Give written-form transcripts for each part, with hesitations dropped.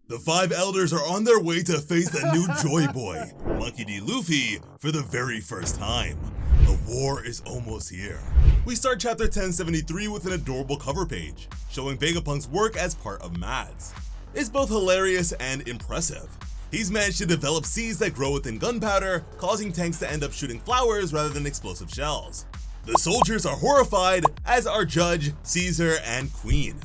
The five elders are on their way to face the new Joy Boy, Monkey D. Luffy, for the very first time. The war is almost here. We start chapter 1073 with an adorable cover page, showing Vegapunk's work as part of Mads. It's both hilarious and impressive. He's managed to develop seeds that grow within gunpowder, causing tanks to end up shooting flowers rather than explosive shells. The soldiers are horrified, as are Judge, Caesar, and Queen.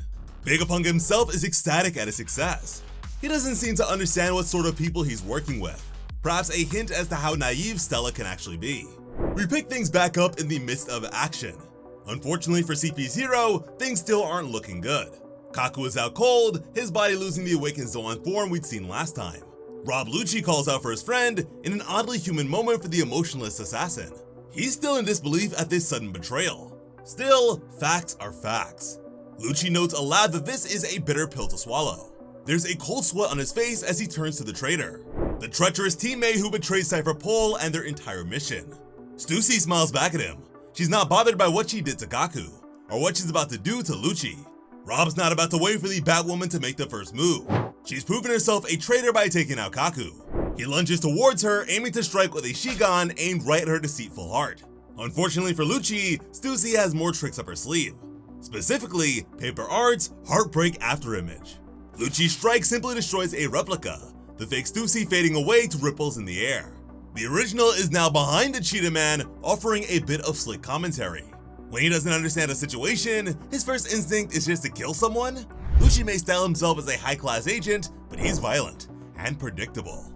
Vegapunk himself is ecstatic at his success. He doesn't seem to understand what sort of people he's working with, perhaps a hint as to how naive Stella can actually be. We pick things back up in the midst of action. Unfortunately for CP0, things still aren't looking good. Kaku is out cold, his body losing the awakened Zoan form we'd seen last time. Rob Lucci calls out for his friend in an oddly human moment for the emotionless assassin. He's still in disbelief at this sudden betrayal. Still, facts are facts. Lucci notes aloud that this is a bitter pill to swallow. There's a cold sweat on his face as he turns to the traitor, the treacherous teammate who betrayed Cypher Pole and their entire mission. Stussy smiles back at him. She's not bothered by what she did to Kaku, or what she's about to do to Lucci. Rob's not about to wait for the Batwoman to make the first move. She's proven herself a traitor by taking out Kaku. He lunges towards her, aiming to strike with a Shigan aimed right at her deceitful heart. Unfortunately for Lucci, Stussy has more tricks up her sleeve. Specifically, Paper Art's Heartbreak Afterimage. Lucci's strike simply destroys a replica, the fake Stussy fading away to ripples in the air. The original is now behind the Cheetah Man, offering a bit of slick commentary. When he doesn't understand a situation, his first instinct is just to kill someone. Lucci may style himself as a high-class agent, but he's violent and predictable.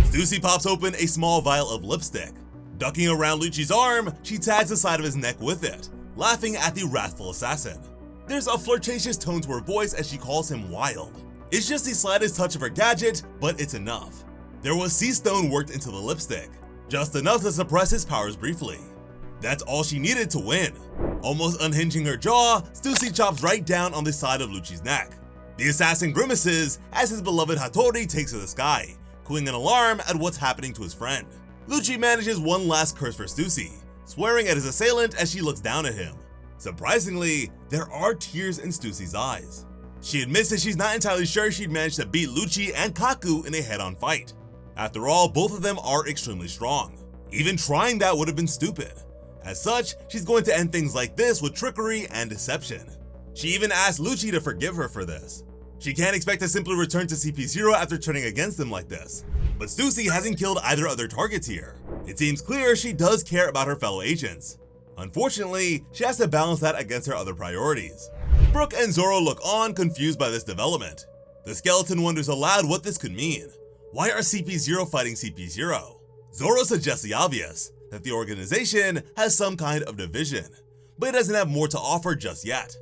Stussy pops open a small vial of lipstick. Ducking around Lucci's arm, she tags the side of his neck with it, laughing at the wrathful assassin. There's a flirtatious tone to her voice as she calls him wild. It's just the slightest touch of her gadget, but it's enough. There was sea stone worked into the lipstick, just enough to suppress his powers briefly. That's all she needed to win. Almost unhinging her jaw, Stussy chops right down on the side of Lucci's neck. The assassin grimaces as his beloved Hattori takes to the sky, cooing an alarm at what's happening to his friend. Lucci manages one last curse for Stussy, swearing at his assailant as she looks down at him. Surprisingly, there are tears in Stussy's eyes. She admits that she's not entirely sure she'd manage to beat Lucci and Kaku in a head-on fight. After all, both of them are extremely strong. Even trying that would have been stupid. As such, she's going to end things like this with trickery and deception. She even asks Lucci to forgive her for this. She can't expect to simply return to CP0 after turning against them like this. But Stussy hasn't killed either of their targets here. It seems clear she does care about her fellow agents. Unfortunately, she has to balance that against her other priorities. Brook and Zoro look on, confused by this development. The skeleton wonders aloud what this could mean. Why are CP0 fighting CP0? Zoro suggests the obvious, that the organization has some kind of division, but it doesn't have more to offer just yet.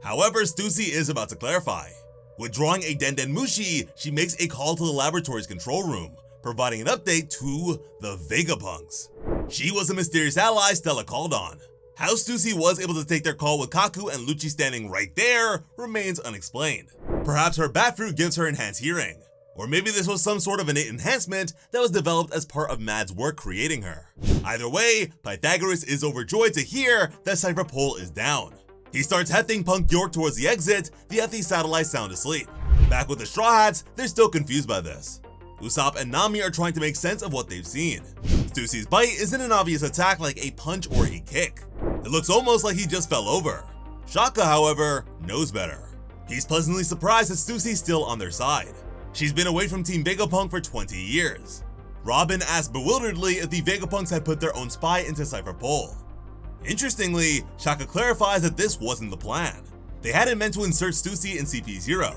However, Stussy is about to clarify. Withdrawing a Denden Mushi, she makes a call to the laboratory's control room, providing an update to the Vegapunks. She was a mysterious ally Stella called on. How Stussy was able to take their call with Kaku and Lucci standing right there remains unexplained. Perhaps her bat fruit gives her enhanced hearing, or maybe this was some sort of innate enhancement that was developed as part of Mad's work creating her. Either way, Pythagoras is overjoyed to hear that Cypher Pole is down. He starts hefting Punk York towards the exit, yet the satellites sound asleep. Back with the Straw Hats, they're still confused by this. Usopp and Nami are trying to make sense of what they've seen. Stussy's bite isn't an obvious attack like a punch or a kick. It looks almost like he just fell over. Shaka, however, knows better. He's pleasantly surprised that Stussy's still on their side. She's been away from Team Vegapunk for 20 years. Robin asks bewilderedly if the Vegapunks had put their own spy into Cypher Pole. Interestingly, Shaka clarifies that this wasn't the plan. They hadn't meant to insert Stussy in CP0.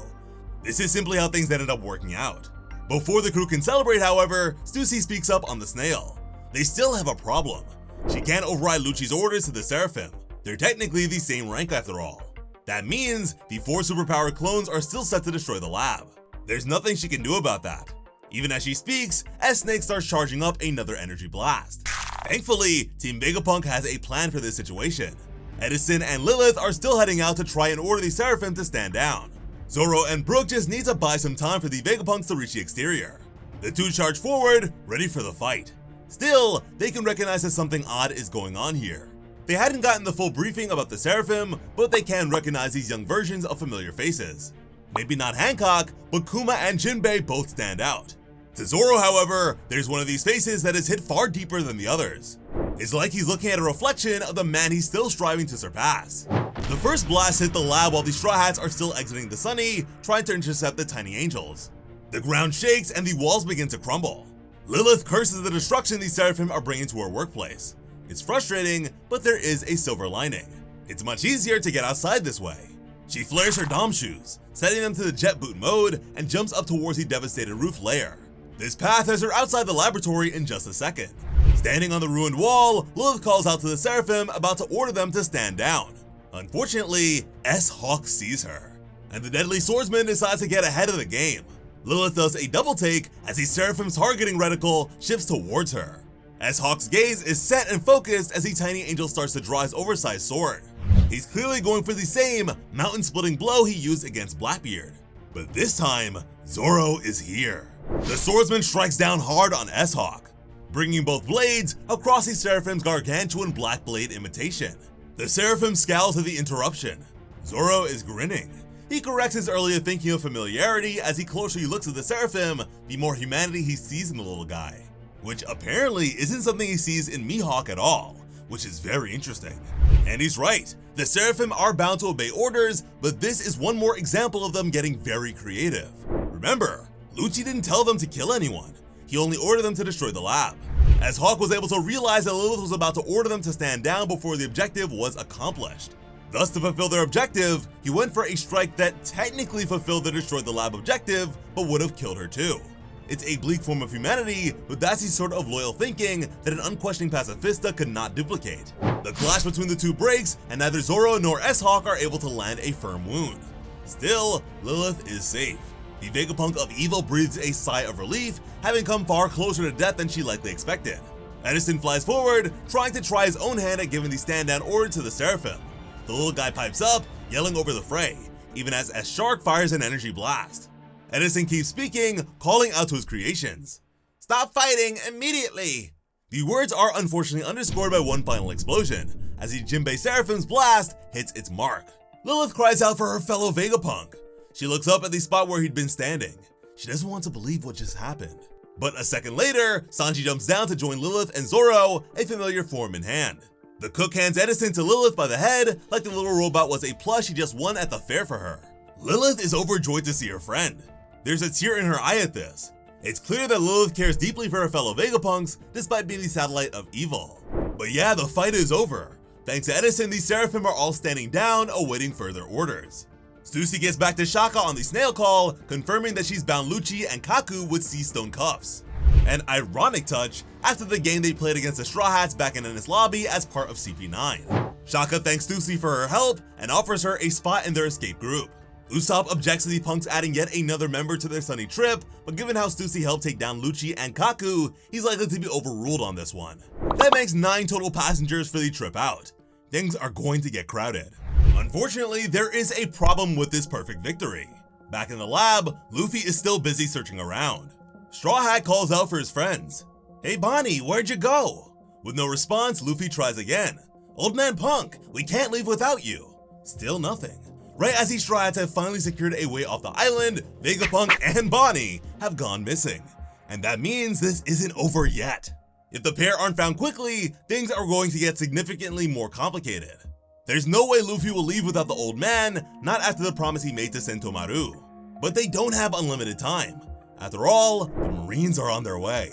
This is simply how things ended up working out. Before the crew can celebrate, however, Stussy speaks up on the snail. They still have a problem. She can't override Lucci's orders to the Seraphim. They're technically the same rank after all. That means the 4 superpowered clones are still set to destroy the lab. There's nothing she can do about that. Even as she speaks, S-Snake starts charging up another energy blast. Thankfully, Team Vegapunk has a plan for this situation. Edison and Lilith are still heading out to try and order the Seraphim to stand down. Zoro and Brook just need to buy some time for the Vegapunks to reach the exterior. The two charge forward, ready for the fight. Still, they can recognize that something odd is going on here. They hadn't gotten the full briefing about the Seraphim, but they can recognize these young versions of familiar faces. Maybe not Hancock, but Kuma and Jinbei both stand out. To Zoro, however, there's one of these faces that is hit far deeper than the others. It's like he's looking at a reflection of the man he's still striving to surpass. The first blast hit the lab while the Straw Hats are still exiting the Sunny, trying to intercept the tiny angels. The ground shakes and the walls begin to crumble. Lilith curses the destruction these Seraphim are bringing to her workplace. It's frustrating, but there is a silver lining. It's much easier to get outside this way. She flares her Dom shoes, setting them to the jet boot mode, and jumps up towards the devastated roof layer. This path has her outside the laboratory in just a second. Standing on the ruined wall, Lilith calls out to the Seraphim about to order them to stand down. Unfortunately, S-Hawk sees her, and the deadly swordsman decides to get ahead of the game. Lilith does a double take as the Seraphim's targeting reticle shifts towards her. S-Hawk's gaze is set and focused as the tiny angel starts to draw his oversized sword. He's clearly going for the same mountain-splitting blow he used against Blackbeard. But this time, Zoro is here. The swordsman strikes down hard on S-Hawk, bringing both blades across the Seraphim's gargantuan black blade imitation. The Seraphim scowls at the interruption. Zoro is grinning. He corrects his earlier thinking of familiarity as the closer he looks at the Seraphim, the more humanity he sees in the little guy. Which apparently isn't something he sees in Mihawk at all, which is very interesting. And he's right, the Seraphim are bound to obey orders, but this is one more example of them getting very creative. Remember, Lucci didn't tell them to kill anyone, he only ordered them to destroy the lab. As Hawk was able to realize that Lilith was about to order them to stand down before the objective was accomplished. Thus, to fulfill their objective, he went for a strike that technically fulfilled the destroy the lab objective, but would have killed her too. It's a bleak form of humanity, but that's the sort of loyal thinking that an unquestioning pacifista could not duplicate. The clash between the two breaks, and neither Zoro nor S-Hawk are able to land a firm wound. Still, Lilith is safe. The Vegapunk of Evil breathes a sigh of relief, having come far closer to death than she likely expected. Edison flies forward, trying to try his own hand at giving the stand-down order to the Seraphim. The little guy pipes up, yelling over the fray, even as S-Shark fires an energy blast. Edison keeps speaking, calling out to his creations. "Stop fighting immediately!" The words are unfortunately underscored by one final explosion, as the Jinbei Seraphim's blast hits its mark. Lilith cries out for her fellow Vegapunk. She looks up at the spot where he'd been standing. She doesn't want to believe what just happened. But a second later, Sanji jumps down to join Lilith and Zoro, a familiar form in hand. The cook hands Edison to Lilith by the head, like the little robot was a plush he just won at the fair for her. Lilith is overjoyed to see her friend. There's a tear in her eye at this. It's clear that Lilith cares deeply for her fellow Vegapunks, despite being the satellite of evil. But yeah, the fight is over. Thanks to Edison, the Seraphim are all standing down, awaiting further orders. Stussy gets back to Shaka on the snail call, confirming that she's bound Lucci and Kaku with sea stone cuffs. An ironic touch after the game they played against the Straw Hats back in Enies Lobby as part of CP9. Shaka thanks Stussy for her help and offers her a spot in their escape group. Usopp objects to the punks adding yet another member to their sunny trip, but given how Stussy helped take down Lucci and Kaku, he's likely to be overruled on this one. That makes 9 total passengers for the trip out. Things are going to get crowded. Unfortunately, there is a problem with this perfect victory. Back in the lab, Luffy is still busy searching around. Straw Hat calls out for his friends. "Hey Bonnie, where'd you go?" With no response, Luffy tries again. "Old man Punk, we can't leave without you." Still nothing. Right as the Straw Hats have finally secured a way off the island, Vegapunk and Bonnie have gone missing. And that means this isn't over yet. If the pair aren't found quickly, things are going to get significantly more complicated. There's no way Luffy will leave without the old man, not after the promise he made to Sentomaru. But they don't have unlimited time. After all, the Marines are on their way.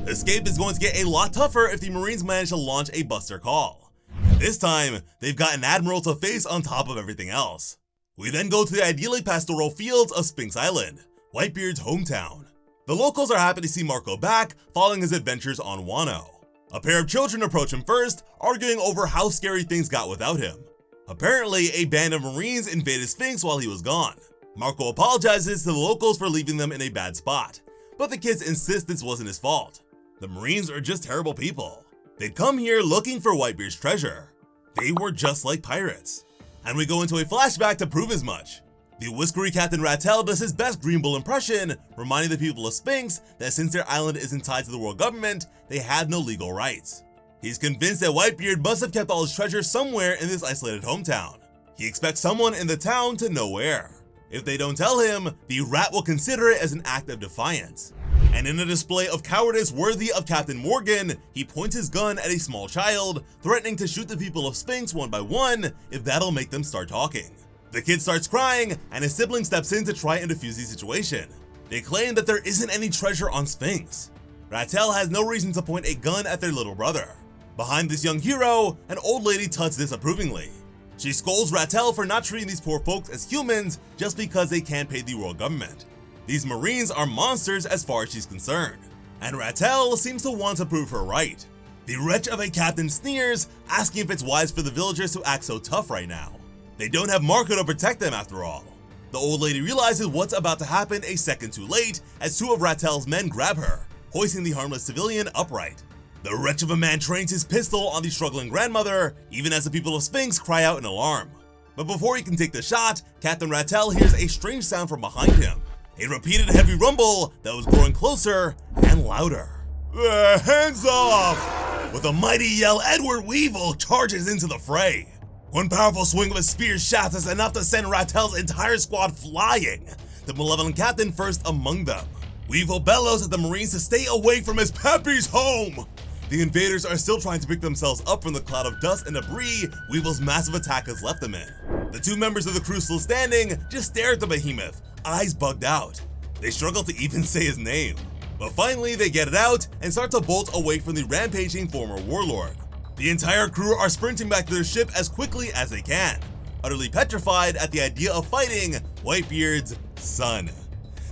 Escape is going to get a lot tougher if the Marines manage to launch a Buster Call. And this time, they've got an Admiral to face on top of everything else. We then go to the idyllic pastoral fields of Sphinx Island, Whitebeard's hometown. The locals are happy to see Marco back following his adventures on Wano. A pair of children approach him first, arguing over how scary things got without him. Apparently, a band of Marines invaded Sphinx while he was gone. Marco apologizes to the locals for leaving them in a bad spot, but the kids insist this wasn't his fault. The Marines are just terrible people. They'd come here looking for Whitebeard's treasure. They were just like pirates. And we go into a flashback to prove as much. The whiskery Captain Rattel does his best Green Bull impression, reminding the people of Sphinx that since their island isn't tied to the world government, they have no legal rights. He's convinced that Whitebeard must have kept all his treasure somewhere in this isolated hometown. He expects someone in the town to know where. If they don't tell him, the rat will consider it as an act of defiance. And in a display of cowardice worthy of Captain Morgan, he points his gun at a small child, threatening to shoot the people of Sphinx one by one if that'll make them start talking. The kid starts crying, and his sibling steps in to try and defuse the situation. They claim that there isn't any treasure on Sphinx. Rattel has no reason to point a gun at their little brother. Behind this young hero, an old lady tuts disapprovingly. She scolds Rattel for not treating these poor folks as humans just because they can't pay the world government. These Marines are monsters as far as she's concerned, and Rattel seems to want to prove her right. The wretch of a captain sneers, asking if it's wise for the villagers to act so tough right now. They don't have Marco to protect them after all. The old lady realizes what's about to happen a second too late as two of Rattel's men grab her, hoisting the harmless civilian upright. The wretch of a man trains his pistol on the struggling grandmother, even as the people of Sphinx cry out in alarm. But before he can take the shot, Captain Rattel hears a strange sound from behind him. A repeated heavy rumble that was growing closer and louder. Hands off! With a mighty yell, Edward Weevil charges into the fray. One powerful swing of his spear's shaft is enough to send Rattel's entire squad flying, the malevolent captain first among them. Weevil bellows at the Marines to stay away from his Pappy's home! The invaders are still trying to pick themselves up from the cloud of dust and debris Weevil's massive attack has left them in. The two members of the crew still standing just stare at the behemoth, eyes bugged out. They struggle to even say his name. But finally they get it out and start to bolt away from the rampaging former warlord. The entire crew are sprinting back to their ship as quickly as they can, utterly petrified at the idea of fighting Whitebeard's son.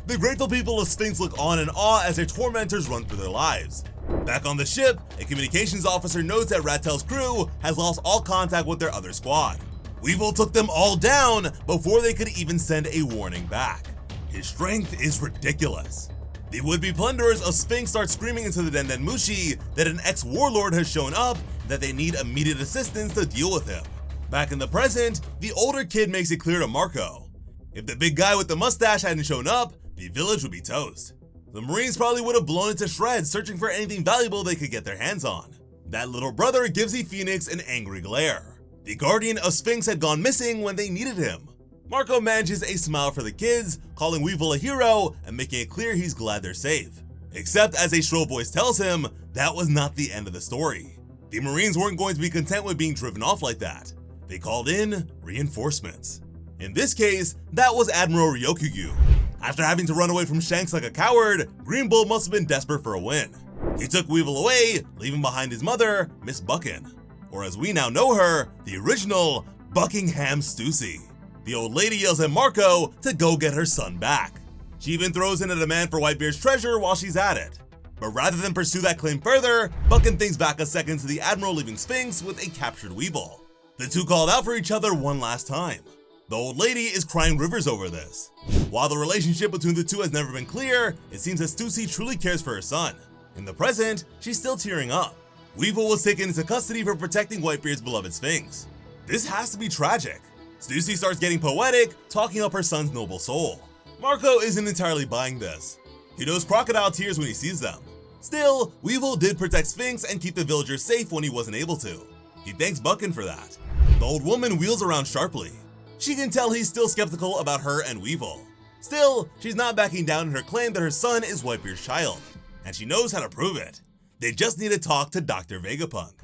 The grateful people of Sphinx look on in awe as their tormentors run for their lives. Back on the ship, a communications officer notes that Rattel's crew has lost all contact with their other squad. Weevil took them all down before they could even send a warning back. His strength is ridiculous. The would-be plunderers of Sphinx start screaming into the Dendenmushi that an ex-warlord has shown up and that they need immediate assistance to deal with him. Back in the present, the older kid makes it clear to Marco. If the big guy with the mustache hadn't shown up, the village would be toast. The Marines probably would have blown it to shreds searching for anything valuable they could get their hands on. That little brother gives the Phoenix an angry glare. The guardian of Sphinx had gone missing when they needed him. Marco manages a smile for the kids, calling Weevil a hero and making it clear he's glad they're safe. Except as a shrill voice tells him, that was not the end of the story. The Marines weren't going to be content with being driven off like that. They called in reinforcements. In this case, that was Admiral Ryokugyu. After having to run away from Shanks like a coward, Green Bull must have been desperate for a win. He took Weevil away, leaving behind his mother, Miss Buckin. Or as we now know her, the original Buckingham Stussy. The old lady yells at Marco to go get her son back. She even throws in a demand for Whitebeard's treasure while she's at it. But rather than pursue that claim further, Buckin thinks back a second to the Admiral leaving Sphinx with a captured Weevil. The two called out for each other one last time. The old lady is crying rivers over this. While the relationship between the two has never been clear, it seems that Stussy truly cares for her son. In the present, she's still tearing up. Weevil was taken into custody for protecting Whitebeard's beloved Sphinx. This has to be tragic. Stussy starts getting poetic, talking up her son's noble soul. Marco isn't entirely buying this. He knows crocodile tears when he sees them. Still, Weevil did protect Sphinx and keep the villagers safe when he wasn't able to. He thanks Buckin for that. The old woman wheels around sharply. She can tell he's still skeptical about her and Weevil. Still, she's not backing down in her claim that her son is Whitebeard's child, and she knows how to prove it. They just need to talk to Dr. Vegapunk.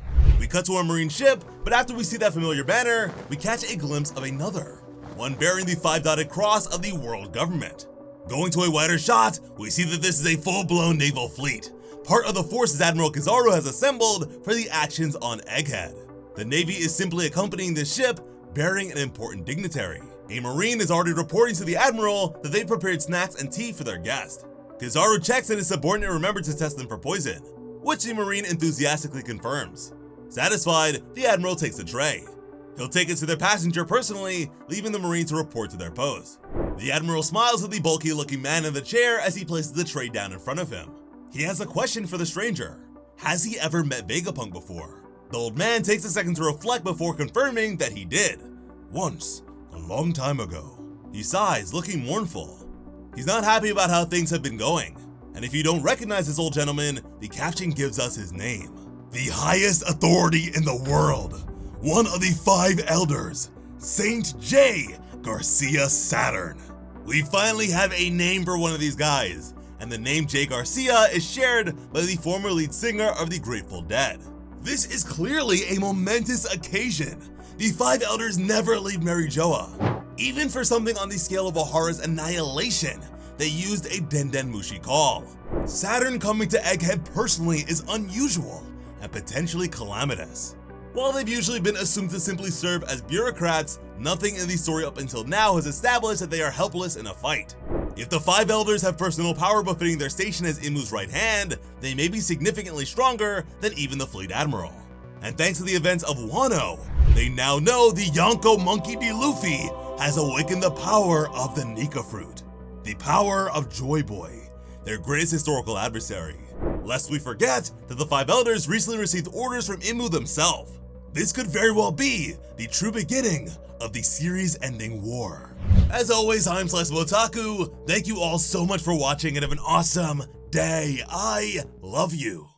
We cut to a Marine ship, but after we see that familiar banner, we catch a glimpse of another, one bearing the 5-dotted cross of the world government. Going to a wider shot, we see that this is a full-blown naval fleet, part of the forces Admiral Kizaru has assembled for the actions on Egghead. The Navy is simply accompanying this ship, bearing an important dignitary. A Marine is already reporting to the Admiral that they prepared snacks and tea for their guest. Kizaru checks and his subordinate remembered to test them for poison, which the Marine enthusiastically confirms. Satisfied, the Admiral takes the tray. He'll take it to their passenger personally, leaving the Marine to report to their post. The Admiral smiles at the bulky-looking man in the chair as he places the tray down in front of him. He has a question for the stranger. Has he ever met Vegapunk before? The old man takes a second to reflect before confirming that he did. Once, a long time ago. He sighs, looking mournful. He's not happy about how things have been going. And if you don't recognize this old gentleman, the caption gives us his name. The highest authority in the world. One of the 5 elders. Saint J. Garcia Saturn. We finally have a name for one of these guys, and the name Jay Garcia is shared by the former lead singer of the Grateful Dead. This is clearly a momentous occasion. The Five Elders never leave Marijoa. Even for something on the scale of Ohara's annihilation, they used a Denden Mushi call. Saturn coming to Egghead personally is unusual and potentially calamitous. While they've usually been assumed to simply serve as bureaucrats, nothing in the story up until now has established that they are helpless in a fight. If the Five Elders have personal power befitting their station as Imu's right hand, they may be significantly stronger than even the Fleet Admiral. And thanks to the events of Wano, they now know the Yonko Monkey D. Luffy has awakened the power of the Nika Fruit, the power of Joy Boy, their greatest historical adversary. Lest we forget that the Five Elders recently received orders from Imu themselves. This could very well be the true beginning of the series-ending war. As always, I'm Sliceable Otaku. Thank you all so much for watching and have an awesome day. I love you.